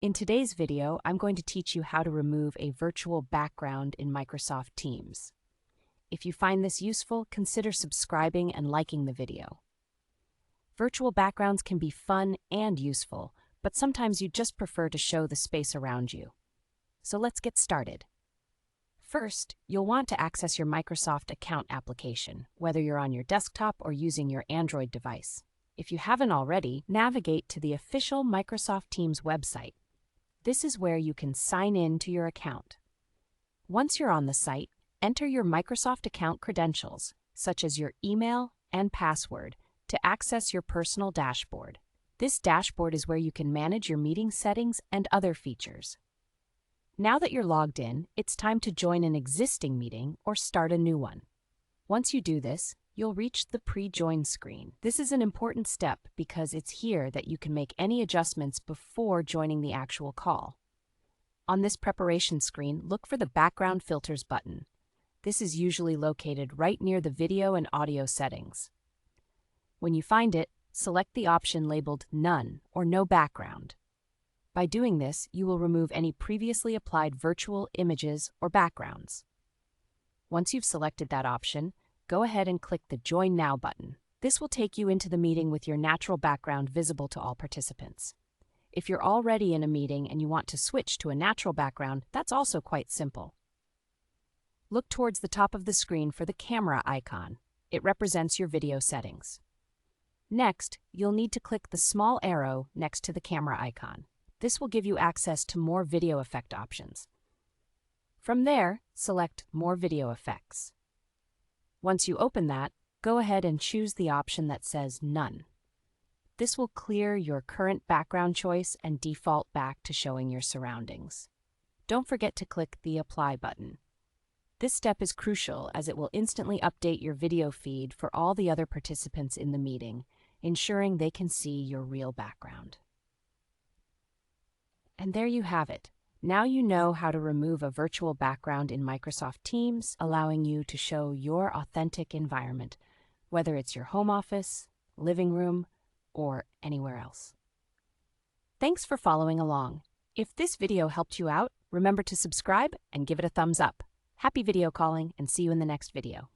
In today's video, I'm going to teach you how to remove a virtual background in Microsoft Teams. If you find this useful, consider subscribing and liking the video. Virtual backgrounds can be fun and useful, but sometimes you just prefer to show the space around you. So let's get started. First, you'll want to access your Microsoft Account application, whether you're on your desktop or using your Android device. If you haven't already, navigate to the official Microsoft Teams website. This is where you can sign in to your account. Once you're on the site, enter your Microsoft account credentials, such as your email and password, to access your personal dashboard. This dashboard is where you can manage your meeting settings and other features. Now that you're logged in, it's time to join an existing meeting or start a new one. Once you do this, you'll reach the pre-join screen. This is an important step because it's here that you can make any adjustments before joining the actual call. On this preparation screen, look for the Background Filters button. This is usually located right near the video and audio settings. When you find it, select the option labeled None or No Background. By doing this, you will remove any previously applied virtual images or backgrounds. Once you've selected that option, go ahead and click the Join Now button. This will take you into the meeting with your natural background visible to all participants. If you're already in a meeting and you want to switch to a natural background, that's also quite simple. Look towards the top of the screen for the camera icon. It represents your video settings. Next, you'll need to click the small arrow next to the camera icon. This will give you access to more video effect options. From there, select More Video Effects. Once you open that, go ahead and choose the option that says None. This will clear your current background choice and default back to showing your surroundings. Don't forget to click the Apply button. This step is crucial as it will instantly update your video feed for all the other participants in the meeting, ensuring they can see your real background. And there you have it. Now you know how to remove a virtual background in Microsoft Teams, allowing you to show your authentic environment, whether it's your home office, living room, or anywhere else. Thanks for following along. If this video helped you out, remember to subscribe and give it a thumbs up. Happy video calling, and see you in the next video.